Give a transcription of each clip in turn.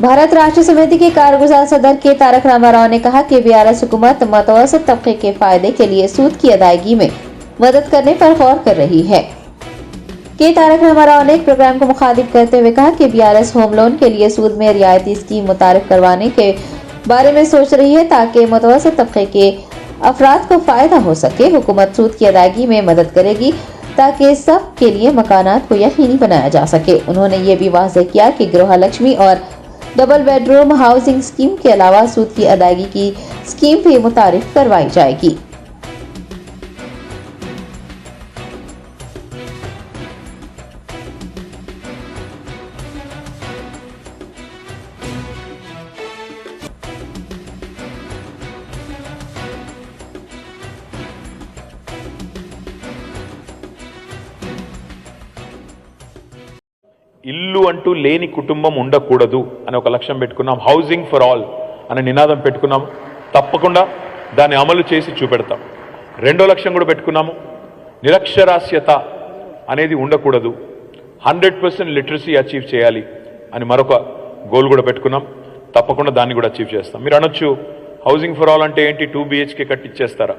भारत राष्ट्र समिति के कारगुजार सदर के तारक रामाराव ने कहा कि बीआरएस हुकूमत मतवसत तबके के फायदे के लिए सूद की अदायगी में मदद करने पर गौर कर रही है। के तारक रामाराव ने एक प्रोग्राम को मुखातिब करते हुए कहा कि बीआरएस होम लोन के लिए सूद में रियायती स्कीम मुतारिफ करवाने के बारे में सोच रही है ताकि मतवसत तबके के अफराद को फायदा हो सके। हुकूमत सूद की अदायगी में मदद करेगी ताकि सब के लिए मकानात को यकीनी बनाया जा सके। उन्होंने ये भी वाज़ेह किया कि गृह लक्ष्मी और डबल बेडरूम हाउसिंग स्कीम के अलावा सूद की अदायगी की स्कीम भी मुतारिफ करवाई जाएगी। ఇల్లు అంటూ లేని కుటుంబం ఉండకూడదు అనే ఒక లక్ష్యం పెట్టుకున్నాం. హౌసింగ్ ఫర్ ఆల్ అనే నినాదం పెట్టుకున్నాం. తప్పకుండా దాన్ని అమలు చేసి చూపెడతాం. రెండో లక్ష్యం కూడా పెట్టుకున్నాము. నిరక్షరాస్యత అనేది ఉండకూడదు, 100% లిటరసీ అచీవ్ చేయాలి అని మరొక గోల్ కూడా పెట్టుకున్నాం. తప్పకుండా దాన్ని కూడా అచీవ్ చేస్తాం. మీరు అనొచ్చు హౌసింగ్ ఫర్ ఆల్ అంటే ఏంటి, 2 BHK కట్టిచ్చేస్తారా?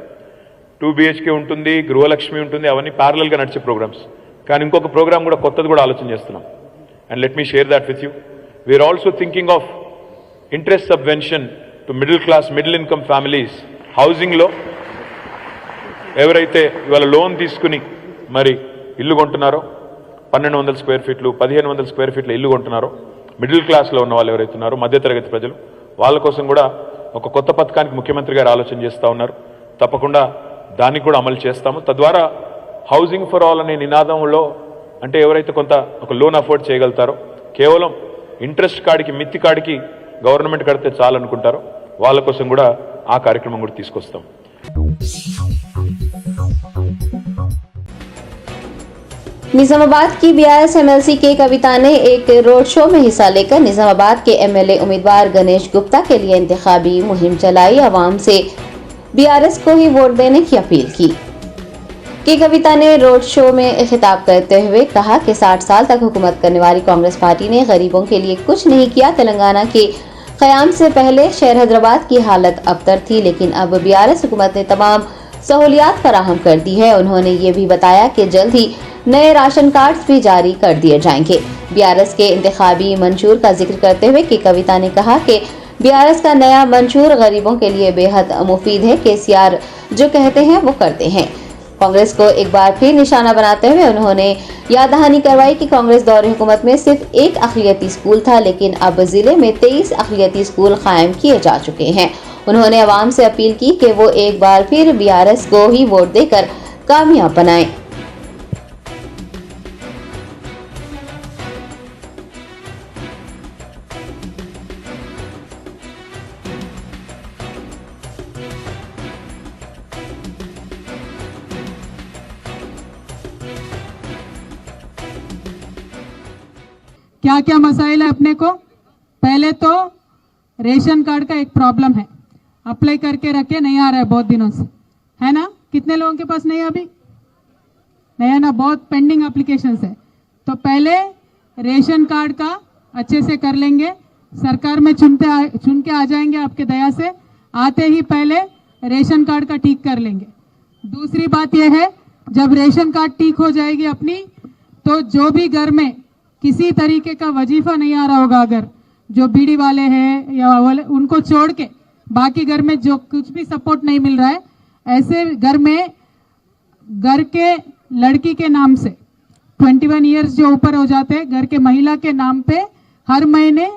2 BHK ఉంటుంది, గృహలక్ష్మి ఉంటుంది, అవన్నీ ప్యారలల్గా నడిచే ప్రోగ్రామ్స్. కానీ ఇంకొక ప్రోగ్రామ్ కూడా కొత్తది కూడా ఆలోచన చేస్తున్నాం. And let me share that with you. We are also thinking of interest subvention to middle class, middle income families. Housing లో ఎవరైతే ఇవాళ లోన్ తీసుకుని మరి ఇల్లు కొంటున్నారో, 1200 స్క్వేర్ ఫీట్లు 1500 స్క్వేర్ ఫీట్ల ఇల్లు కొంటున్నారో, మిడిల్ క్లాస్లో ఉన్న వాళ్ళు ఎవరైతే ఉన్నారో, మధ్యతరగతి ప్రజలు, వాళ్ళ కోసం కూడా ఒక కొత్త పథకానికి ముఖ్యమంత్రి గారు ఆలోచన చేస్తూ ఉన్నారు. తప్పకుండా దాన్ని కూడా అమలు చేస్తాము. తద్వారా హౌసింగ్ ఫర్ ఆల్ అనే నినాదంలో అంటే ఎవరైతే కొంత ఒక లోన్ అఫోర్డ్ చేయగలుగుతారో, కేవలం ఇంట్రెస్ట్ కాడికి మిత్తి కాడికి గవర్నమెంట్ కడితే చాలు అనుకుంటారో వాళ్ళ కోసం కూడా ఆ కార్యక్రమం కూడా తీసుకొస్తాం. निजामाबाद की बीआरएस एमएलसी के कविता ने एक रोड शो में हिस्सा लेकर निजामाबाद के एमएलए उम्मीदवार गणेश गुप्ता के लिए इंतखाबी मुहिम चलाई। आवाम से बीआरएस को ही वोट देने की अपील की। के कविता ने रोड शो में खिताब करते हुए कहा कि 60 साल तक हुकूमत करने वाली कांग्रेस पार्टी ने गरीबों के लिए कुछ नहीं किया। तेलंगाना के क़याम से पहले शहर हैदराबाद की हालत अबतर थी, लेकिन अब बीआरएस हुकूमत ने तमाम सहूलियात फराहम कर दी है। उन्होंने ये भी बताया कि जल्द ही नए राशन कार्ड भी जारी कर दिए जाएंगे। बीआरएस के इंतखाबी मंशूर का जिक्र करते हुए के कविता ने कहा कि बीआरएस का नया मंशूर गरीबों के लिए बेहद मुफीद है। केसीआर जो कहते हैं वो करते हैं। कांग्रेस को एक बार फिर निशाना बनाते हुए उन्होंने याद दहानी करवाई कि कांग्रेस दौर हुकूमत में सिर्फ एक अक़लियती स्कूल था, लेकिन अब जिले में 23 अक़लियती स्कूल कायम किए जा चुके हैं। उन्होंने अवाम से अपील की कि वो एक बार फिर बीआरएस को ही वोट देकर कामयाब बनाएं। क्या क्या मसाइल है अपने को? पहले तो रेशन कार्ड का एक प्रॉब्लम है, अप्लाई करके रखे नहीं आ रहा है बहुत दिनों से, है ना? कितने लोगों के पास नहीं है अभी? नहीं है ना, बहुत पेंडिंग एप्लीकेशंस है। तो पहले रेशन कार्ड का अच्छे से कर लेंगे, सरकार में चुन के आ जाएंगे आपके दया से, आते ही पहले रेशन कार्ड का ठीक कर लेंगे। दूसरी बात यह है, जब रेशन कार्ड ठीक हो जाएगी अपनी, तो जो भी घर में किसी तरीके का वजीफा नहीं आ रहा होगा, अगर जो बीड़ी वाले हैं या वाले, उनको छोड़ के बाकी घर में जो कुछ भी सपोर्ट नहीं मिल रहा है, ऐसे घर में घर के लड़की के नाम से 21 ईयर्स जो ऊपर हो जाते हैं, घर के महिला के नाम पे हर महीने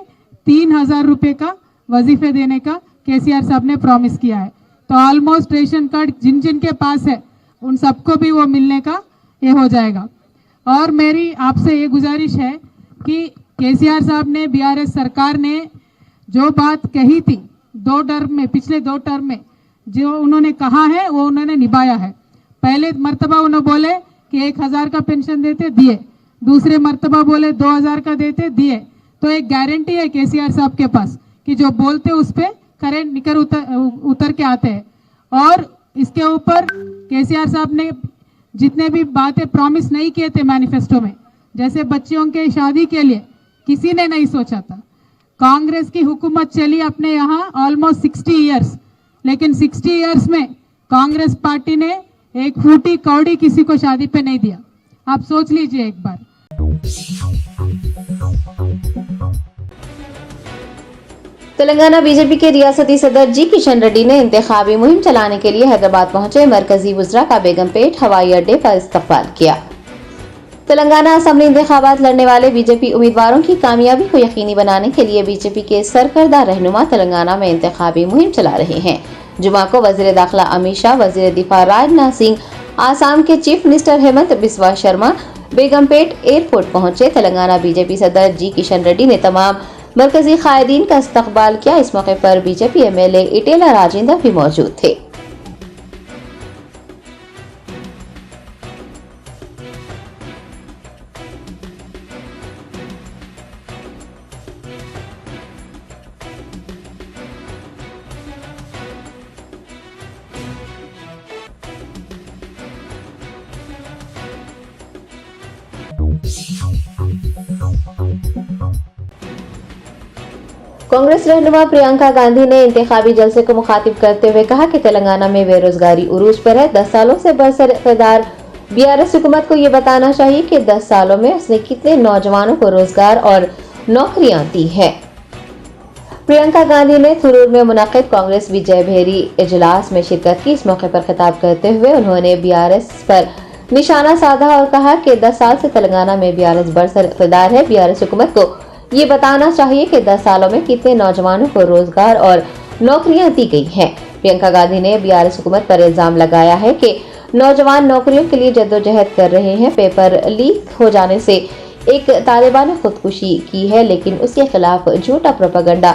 3000 रुपये का वजीफे देने का केसीआर साहब ने प्रॉमिस किया है। तो ऑलमोस्ट रेशन कार्ड जिन जिन के पास है उन सबको भी वो मिलने का ये हो जाएगा। और मेरी आपसे ये गुजारिश है कि केसीआर साहब ने, बीआरएस सरकार ने जो बात कही थी पिछले 2 टर्म में जो उन्होंने कहा है वो उन्होंने निभाया है। पहले मर्तबा उन्होंने बोले कि 1000 का पेंशन देते, दिए। दूसरे मर्तबा बोले 2000 का देते, दिए। तो एक गारंटी है केसीआर साहब के पास कि जो बोलते उस पर खरे निकर उतर के आते हैं। और इसके ऊपर केसीआर साहब ने जितने भी बातें प्रॉमिस नहीं किए थे मैनिफेस्टो में, जैसे बच्चियों के शादी के लिए किसी ने नहीं सोचा था। कांग्रेस की हुकूमत चली अपने यहाँ ऑलमोस्ट 60 इयर्स, लेकिन 60 इयर्स में कांग्रेस पार्टी ने एक फूटी कौड़ी किसी को शादी पे नहीं दिया। आप सोच लीजिए एक बार। तेलंगाना बीजेपी के रियासती सदर जी किशन रेड्डी ने इंतखाबी मुहिम चलाने के लिए हैदराबाद पहुंचे मरकजी वुज़रा का बेगमपेट हवाई अड्डे पर इस्तकबाल किया। तेलंगाना असेंबली इंतखाबात लड़ने वाले बीजेपी उम्मीदवारों की कामयाबी को यकीनी बनाने के लिए बीजेपी के सरकर्दा रहनुमा तेलंगाना में इंतखाबी मुहिम चला रहे हैं। जुमा को वजीर दाखिला अमित शाह, वजीर दिफा राजनाथ सिंह, आसाम के chief minister Hemant Biswa Sharma Begumpet airport पहुंचे। तेलंगाना बीजेपी सदर जी किशन रेड्डी ने तमाम मरकजी कायदीन का इस्तकबाल किया। इस मौके पर बीजेपी एमएलए इटेला राजेंद्र भी मौजूद थे। कांग्रेस रहनुमा प्रियंका गांधी ने इंतखाबी जलसे को मुखातिब करते हुए कहा कि तेलंगाना में बेरोजगारी उरूज पर है। 10 सालों से बरसर इक़्तिदार बीआरएस हुकूमत को ये बताना चाहिए कि 10 सालों में उसने कितने नौजवानों को रोजगार और नौकरियां दी है। प्रियंका गांधी ने थुरूर में मुनक़िद कांग्रेस विजय भेरी इजलास में शिरकत की। इस मौके पर खिताब करते हुए उन्होंने बीआरएस पर निशाना साधा और कहा कि 10 साल से तेलंगाना में बीआरएस बरसर इक़्तिदार है। बीआरएस हुकूमत को ये बताना चाहिए कि 10 सालों में कितने नौजवानों को रोजगार और नौकरियां दी गई हैं। प्रियंका गांधी ने बीआरएस हुकूमत पर इल्जाम लगाया है कि नौजवान नौकरियों के लिए जद्दोजहद कर रहे हैं। पेपर लीक हो जाने से एक तालिबा ने खुदकुशी की है, लेकिन उसके खिलाफ झूठा प्रोपेगेंडा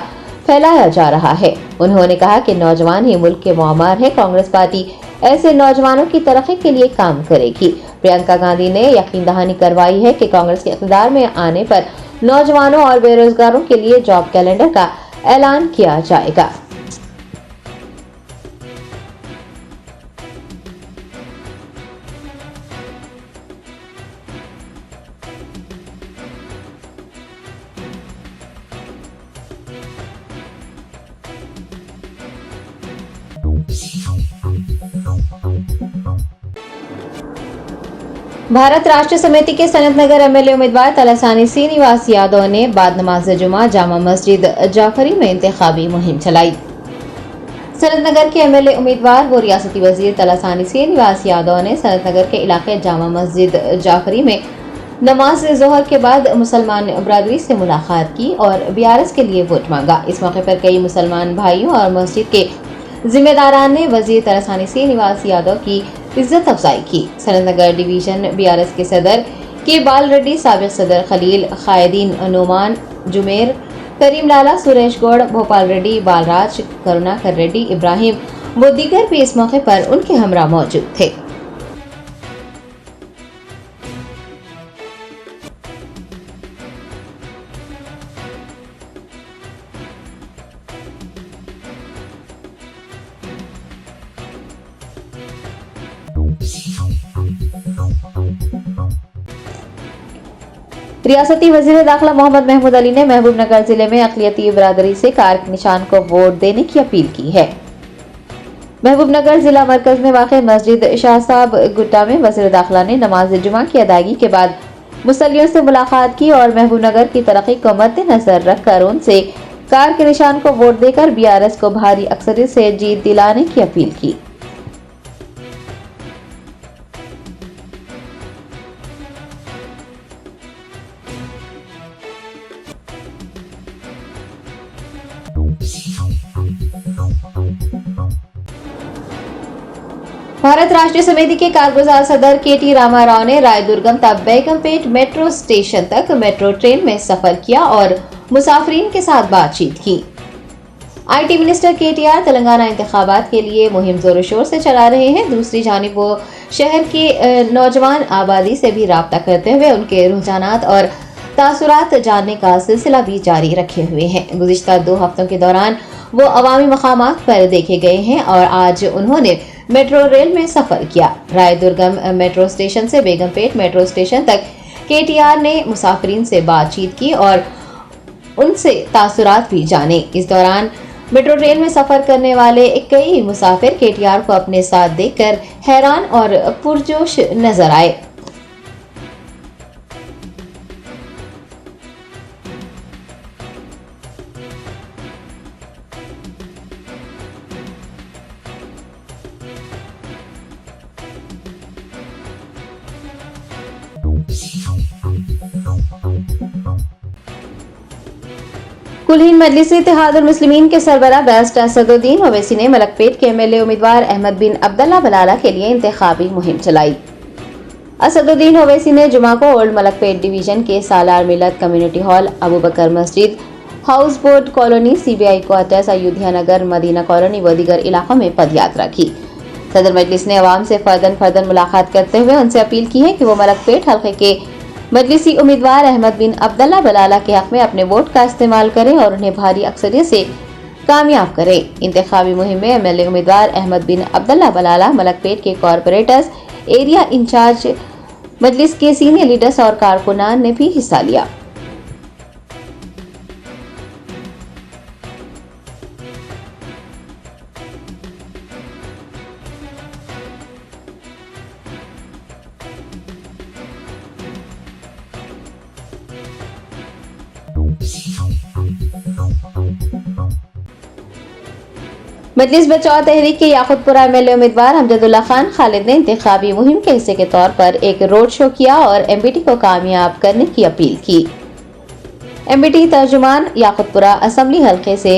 फैलाया जा रहा है। उन्होंने कहा कि नौजवान ही मुल्क के मुआमार है। कांग्रेस पार्टी ऐसे नौजवानों की तरक्की के लिए काम करेगी। प्रियंका गांधी ने यकीन दहानी करवाई है कि कांग्रेस के इक़्तिदार में आने पर नौजवानों और बेरोजगारों के लिए जॉब कैलेंडर का ऐलान किया जाएगा। भारत राष्ट्र समिति के सनत नगर एमएलए उम्मीदवार तलसानी श्रीनिवास यादव ने बाद नमाज जुमा जामा मस्जिद जाफरी में इंतखाबी मुहिम चलाई। सनत नगर के एमएलए उम्मीदवार व रियासती वजीर तलसानी श्रीनिवास यादव ने सनत नगर के इलाके जामा मस्जिद जाफरी में नमाज ज़ोहर के बाद मुसलमान बरादरी से मुलाकात की और बीआरएस के लिए वोट मांगा। इस मौके पर कई मुसलमान भाइयों और मस्जिद के जिम्मेदारान ने वजीर तलसानी श्रीनिवास यादव की इज्जत अफजाई की। सनत नगर डिवीजन बीआरएस के सदर के बाल रेड्डी, साबिक सदर खलील, कायदीन नोमान, जुमेर, करीम लाला, सुरेश गौड़, भोपाल रेड्डी, बालराज, करुणाकर रेड्डी, इब्राहिम व दीगर भी इस मौके पर उनके हमरा मौजूद थे। रियासती वजीर दाखिला मोहम्मद महमूद अली ने महबूब नगर जिले में अक़लियती बिरादरी से कार के निशान को वोट देने की अपील की है। महबूब नगर जिला मरकज में वाक़ मस्जिद शाह साहब गुट्टा में वजीर दाखिला ने नमाज जुमा की अदायगी के बाद मुसल्लियों से मुलाकात की और महबूब नगर की तरक्की को मद्देनजर रखकर उनसे कार के निशान को वोट देकर बीआरएस को भारी अक्सरियत से जीत दिलाने की अपील की। भारत राष्ट्रीय समिति के कारगुजार सदर केटी रामाराव ने रायदुर्गम तक बेगमपेट मेट्रो स्टेशन तक मेट्रो ट्रेन में सफर किया और मुसाफिरीन के साथ बातचीत की। आईटी मिनिस्टर केटीआर तेलंगाना इंतखाबात के लिए मुहिम जोरों शोर से चला रहे हैं। दूसरी जानिब वो शहर के नौजवान आबादी से भी राब्ता करते हुए उनके रुझानात और तासुरात जानने का सिलसिला भी जारी रखे हुए हैं। गुज़िश्ता 2 हफ्तों के दौरान वो अवामी मकामात पर देखे गए हैं और आज उन्होंने मेट्रो रेल में सफर किया। रायदुर्गम मेट्रो स्टेशन से बेगमपेट मेट्रो स्टेशन तक केटीआर ने मुसाफिरीन से बातचीत की और उनसे तासुरात भी जाने। इस दौरान मेट्रो ट्रेन में सफर करने वाले कई मुसाफिर केटीआर को अपने साथ देखकर हैरान और पुरजोश नजर आए। कुलीन मजलिस इत्तेहादुल मुस्लिमीन के सरबराह बैरिस्टर असदुद्दीन ओवैसी ने मलकपेट के एमएलए उम्मीदवार अहमद बिन अब्दुल्ला बलाला के लिए इंतखाबी मुहिम चलाई। असदुद्दीन ओवैसी ने जुमा को ओल्ड मलकपेट डिवीजन के सालार मिलत कम्युनिटी हॉल, अबू बकर मस्जिद, house boat colony, CBI quarters, Ayodhya Nagar, Madina colony व दीगर इलाकों में पदयात्रा की। सदर मजलिस ने अवाम से फर्दन मुलाकात करते हुए उनसे अपील की है कि वो मलकपेट हल्के के मजलिसी उम्मीदवार अहमद बिन अब्दुल्ला बलाला के हक में अपने वोट का इस्तेमाल करें और उन्हें भारी अक्सरियत से कामयाब करें। इंतखाबी मुहिम में एमएलए उम्मीदवार अहमद बिन अब्दुल्ला बलाला, मलकपेट के कॉरपोरेटर्स, एरिया इंचार्ज, मजलिस के सीनियर लीडर्स और कारकुनान ने भी हिस्सा लिया। मजलिस बचाओ तहरीक के याकूतपुरा एमएलए उम्मीदवार अमजदुल्ला खान खालिद ने इंतखाबी मुहिम के हिस्से के तौर पर एक रोड शो किया और एमबीटी को कामयाब करने की अपील की। एमबीटी तर्जुमान याकूतपुरा असेंबली हल्के से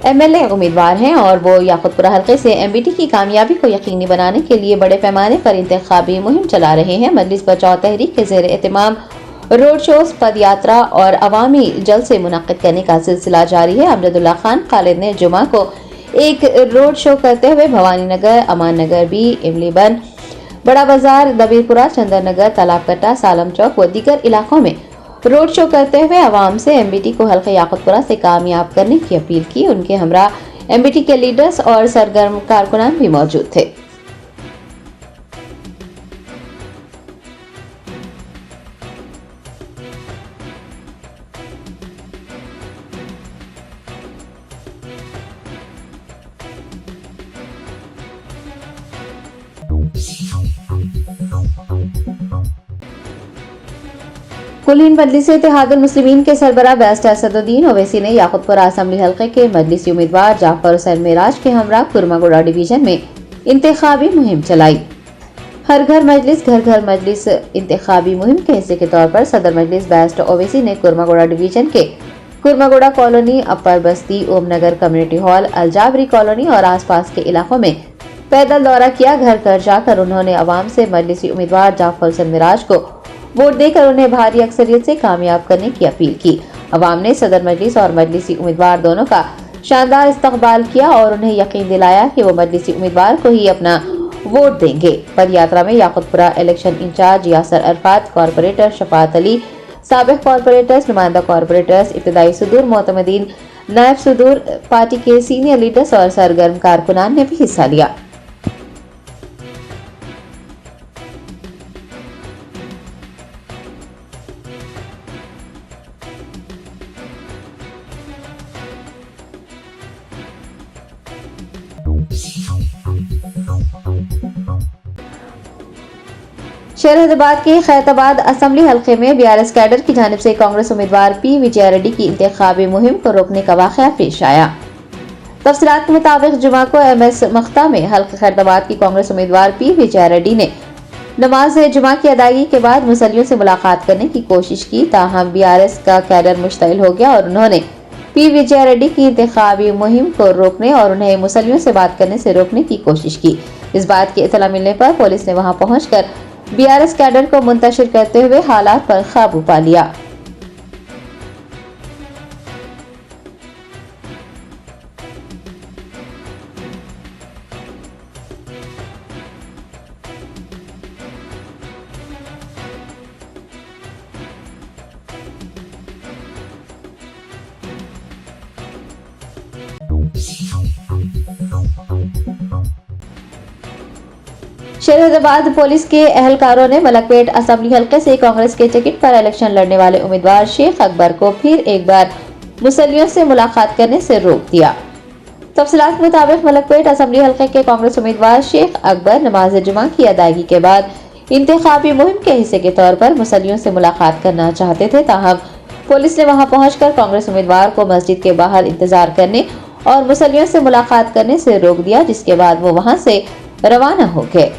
एमएलए उम्मीदवार हैं और वो याकूतपुरा हल्के से एमबीटी की कामयाबी को यकीनी बनाने के लिए बड़े पैमाने पर इंतखाबी मुहिम चला रहे हैं। मजलिस बचाओ तहरीक के ज़ेर एहतमाम रोड शोज, पदयात्रा और अवामी जलसे मुनक्किद करने का सिलसिला जारी है। अमजदुल्ला खान खालिद ने जुमा को एक रोड शो करते हुए भवानी नगर, अमान नगर बी, इमलीबन, बड़ा बाजार, दबीरपुरा, चंदर नगर, तालाब कट्टा, सालम चौक व दीगर इलाकों में रोड शो करते हुए अवाम से एमबीटी को हल्के याकूतपुरा से कामयाब करने की अपील की। उनके हमरा एमबीटी के लीडर्स और सरगर्म कारकुनान भी मौजूद थे। कुलीन मजलिस इत्तेहादुल मुस्लिमीन के सरबराह बैरिस्टर असदुद्दीन ओवैसी ने याकूतपुरा असेंबली हल्के के मजलिसी उम्मीदवार जाफर हुसैन मेराज के हमरा कुरमागुड़ा डिवीजन में इंतखाबी मुहिम चलाई। हर घर मजलिस इंतखाबी मुहिम के हिस्से के तौर पर सदर मजलिस बैरिस्टर ओवैसी ने कुरमागुड़ा डिवीजन के कुरमागुड़ा कॉलोनी, अपर बस्ती, ओमनगर कम्युनिटी हॉल, अलजाबरी कॉलोनी और आसपास के इलाकों में पैदल दौरा किया। घर घर जाकर उन्होंने अवाम से मजलिसी उम्मीदवार जाफर हुसैन मेराज को वोट देकर उन्हें भारी अक्सरियत से कामयाब करने की अपील की। अवाम ने सदर मजलिस और मजलिसी उम्मीदवार दोनों का शानदार इस्तकबाल किया और उन्हें यकीन दिलाया कि वो मजलिसी उम्मीदवार को ही अपना वोट देंगे। पदयात्रा में Yakutpura election incharge Yasar Arafat, corporator Shafat Ali, साबिक कॉरपोरेटर्स, नुमाइंदा कॉरपोरेटर्स, इब्तदाई सुदूर मोतमदीन, नायब सुदूर, पार्टी के सीनियर लीडर्स और सरगर्म कारकुनान ने भी हिस्सा लिया। शहरदाबाद के खैरताबाद असेंबली हल्के में बीआरएस कैडर की जानिब से कांग्रेस उम्मीदवार पी विजय रेड्डी की इंतखाबी मुहिम को रोकने का वाकया पेश आया। तफसीलात के मुताबिक जुमा को एमएस मख्ता में हल्के खैरताबाद की कांग्रेस उम्मीदवार पी विजय रेड्डी ने नमाज जुमा की अदायगी के बाद मुसल्लियों से मुलाकात करने की कोशिश की, ताहम बीआरएस का कैडर मुश्तइल हो गया और उन्होंने पी विजय रेड्डी की इंतखाबी मुहिम को रोकने और उन्हें मुसल्लियों से बात करने से रोकने की कोशिश की। इस बात की इत्तला मिलने पर पुलिस ने वहां पहुंचकर बीआरएस कैडर को मुंतशिर करते हुए हालात पर काबू पा लिया। शहर हैदराबाद पुलिस के एहलकारों ने मलकपेट असेंबली हलके से कांग्रेस के टिकट पर इलेक्शन लड़ने वाले उम्मीदवार शेख अकबर को फिर एक बार मुसल्लियों से मुलाकात करने से रोक दिया। तफसीलात के मुताबिक मलकपेट असेंबली हलके के कांग्रेस उम्मीदवार शेख अकबर नमाज जुमा की अदायगी के बाद इंतखाबी मुहिम के हिस्से के तौर पर मुसल्लियों से मुलाकात करना चाहते थे, ताहम पुलिस ने वहां पहुंचकर कांग्रेस उम्मीदवार को मस्जिद के बाहर इंतजार करने और मुसल्लियों से मुलाकात करने से रोक दिया, जिसके बाद वो वहां से रवाना हो गए।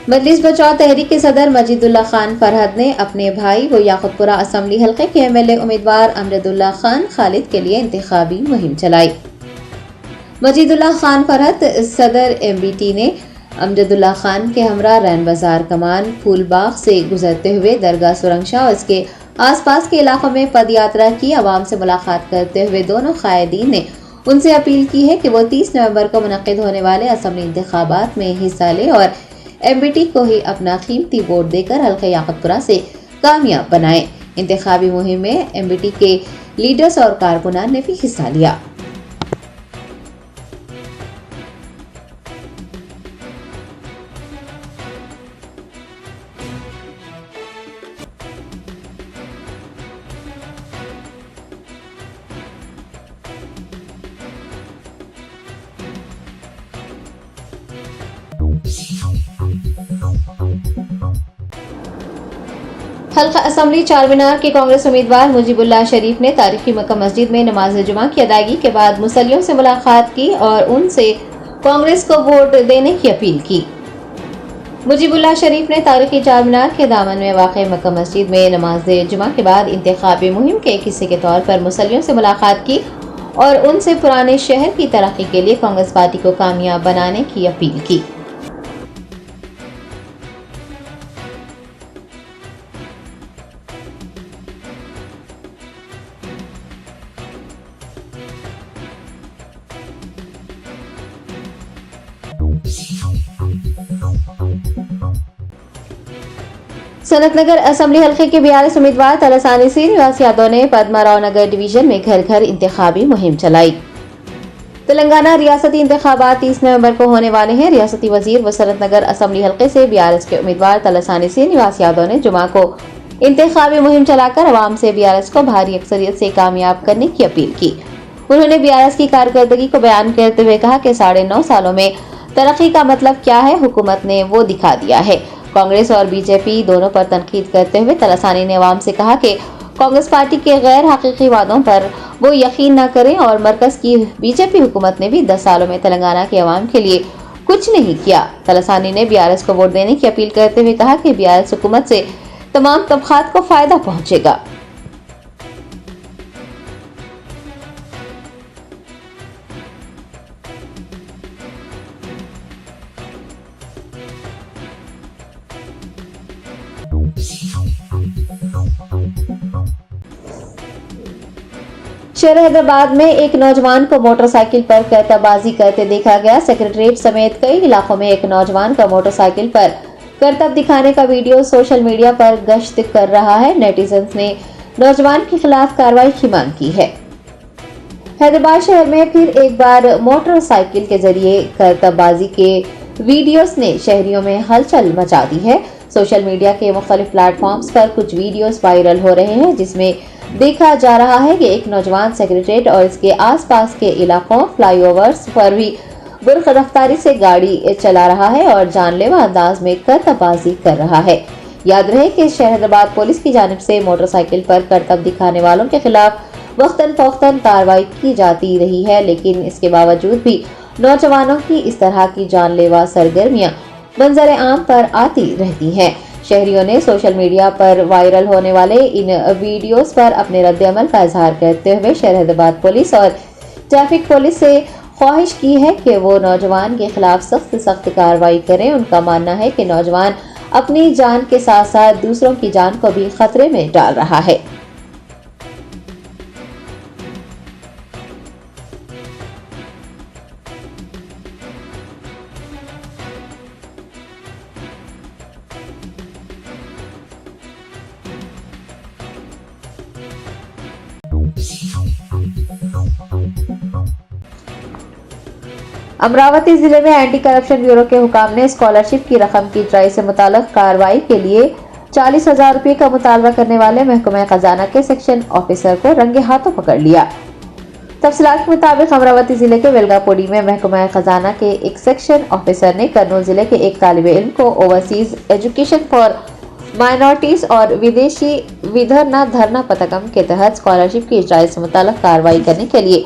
मजलिस बचाओ तहरीक के सदर मजीदुल्लाह खान फरहद ने अपने भाई व याकुतपुरा असेंबली हलके के एमएलए उम्मीदवार अमजदुल्लाह खान खालिद के लिए इंतखाबी मुहिम चलाई। मजीदुल्लाह खान फरहद सदर एमबीटी ने अमजदुल्लाह खान के हमरा रैन बाजार कमान फूलबाग से गुजरते हुए दरगाह सुरंगशाह और इसके आसपास के इलाकों में पदयात्रा की। आवाम से मुलाकात करते हुए दोनों कायदीन ने उनसे अपील की है कि वो 30 नवंबर को मुनक्किद होने वाले असेंबली इंतखाबात में हिस्सा ले और एमबीटी को ही अपना कीमती वोट देकर हल्के याकुतपुरा से कामयाब बनाएं। इंतखाबी मुहिम में एमबीटी के लीडर्स और कारकुनान ने भी हिस्सा लिया। हल्का असेंबली चारमीनार के कांग्रेस उम्मीदवार मुजीबुल्लाह शरीफ ने तारीखी मक्का मस्जिद में नमाज जुमा की अदायगी के बाद मुसल्लियों से मुलाकात की और उनसे कांग्रेस को वोट देने की अपील की। मुजीबुल्लाह शरीफ ने तारीखी चारमीनार के दामन में वाक़ई मक्का मस्जिद में नमाज जुमा के बाद इंतखाबी मुहिम के एक हिस्से के तौर पर मुसल्लियों से मुलाकात की और उनसे पुराने शहर की तरक्की के लिए कांग्रेस पार्टी को कामयाब बनाने की अपील की। सनतनगर असेंबली हल्के के बीआरएस उम्मीदवार तलसानी श्रीनिवास यादव ने पद्माराव नगर डिवीजन में घर घर इंतखाबी मुहिम चलाई। तेलंगाना रियासती इंतखाबात 30 नवंबर को होने वाले हैं। रियासती वजीर व सनतनगर असेंबली हल्के से बीआरएस के उम्मीदवार तलसानी श्रीनिवास यादव ने जुमा को इंतखाबी मुहिम चलाकर अवाम से बीआरएस को भारी अक्सरियत से कामयाब करने की अपील की। उन्होंने बीआरएस की कारकर्दगी को बयान करते हुए कहा कि 9.5 सालों में तरक्की का मतलब क्या है, हुकूमत ने वो दिखा दिया है। कांग्रेस और बीजेपी दोनों पर तनकीद करते हुए तलसानी ने अवाम से कहा कि कांग्रेस पार्टी के गैर हकीकी वादों पर वो यकीन न करें और मरकज की बीजेपी हुकूमत ने भी 10 सालों में तेलंगाना के अवाम के लिए कुछ नहीं किया। तलसानी ने बीआरएस को वोट देने की अपील करते हुए कहा कि बीआरएस हुकूमत से तमाम तबकात को फायदा पहुंचेगा। शहर हैदराबाद में एक नौजवान को मोटरसाइकिल पर करतबबाजी करते देखा गया। सेक्रेटरीट समेत कई इलाकों में एक नौजवान का मोटरसाइकिल पर करतब दिखाने का वीडियो सोशल मीडिया पर गश्त कर रहा है। नेटिजन्स ने नौजवान के खिलाफ कार्रवाई की मांग की है। हैदराबाद शहर में फिर एक बार मोटरसाइकिल के जरिए करतबबाजी के वीडियोस ने शहरियों में हलचल मचा दी है। सोशल मीडिया के मुख्तलिफ प्लेटफॉर्म्स पर कुछ वीडियोस वायरल हो रहे हैं, जिसमें देखा जा रहा है कि एक नौजवान सेक्रेटरीट और इसके आसपास के इलाकों फ्लाईओवर्स पर भी बुर्क रफ्तारी से गाड़ी चला रहा है और जानलेवा अंदाज में करतबबाजी कर रहा है। याद रहे कि शहर हैदराबाद पुलिस की जानिब से मोटरसाइकिल पर करतब दिखाने वालों के खिलाफ वक्तन फौक्तन कार्रवाई की जाती रही है, लेकिन इसके बावजूद भी नौजवानों की इस तरह की जानलेवा सरगर्मियां मंजर आम पर आती रहती हैं। शहरियों ने सोशल मीडिया पर वायरल होने वाले इन वीडियोस पर अपने रद्द-ए-अमल का इजहार करते हुए शहर हैदराबाद पुलिस और ट्रैफिक पुलिस से ख्वाहिश की है कि वो नौजवान के खिलाफ सख्त से सख्त कार्रवाई करें। उनका मानना है कि नौजवान अपनी जान के साथ साथ दूसरों की जान को भी खतरे में डाल रहा है। अमरावती जिले में एंटी करप्शन ब्यूरो के हुकाम ने स्कॉलरशिप की रकम की ट्राई से मुताल्लिक कार्रवाई के लिए 40,000 रुपये का मुतालबा करने वाले महकमा खजाना के सेक्शन ऑफिसर को रंगे हाथों पकड़ लिया। तफसीलात के मुताबिक अमरावती जिले के वेलगापुरी में महकमा खजाना के एक सेक्शन ऑफिसर ने कर्नूल जिले के एक तालिबे इल्म को ओवरसीज एजुकेशन फॉर माइनॉरिटीज और विदेशी विधर्ना धरना पथकम के तहत स्कॉलरशिप की ट्राई से मुताल्लिक कार्रवाई करने के लिए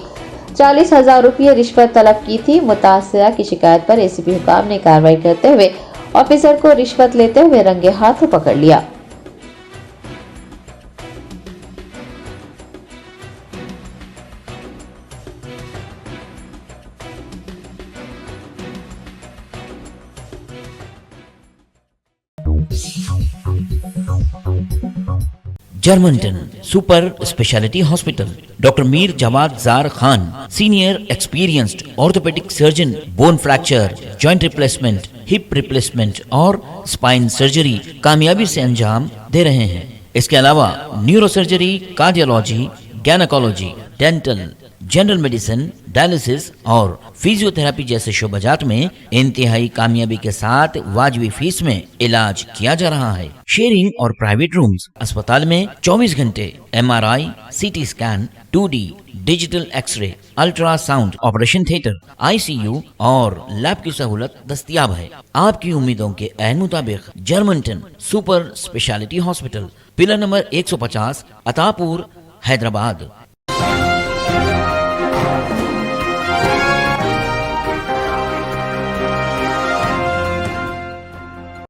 40,000 रुपये रिश्वत तलब की थी। मुतासिरा की शिकायत पर एसीपी हुकाम ने कार्रवाई करते हुए ऑफिसर को रिश्वत लेते हुए रंगे हाथों पकड़ लिया। Germanton super speciality hospital, doctor Mir Jawad Zar Khan, senior experienced orthopaedic surgeon, bone fracture, joint replacement, hip replacement और स्पाइन सर्जरी कामयाबी से अंजाम दे रहे हैं। इसके अलावा neuro surgery, cardiology, gynaecology, dental, general medicine, dialysis और फिजियोथेरेपी जैसे शोबाजात में इंतहाई कामयाबी के साथ वाजिबी फीस में इलाज किया जा रहा है। शेयरिंग और प्राइवेट रूम्स, अस्पताल में 24 घंटे MRI, CT scan, 2D digital x-ray, ultrasound, operation theatre, ICU और लैब की सहूलत दस्तयाब है। आपकी उम्मीदों के ऐन मुताबिक Germanton super speciality hospital, pillar number 150, Attapur, Hyderabad.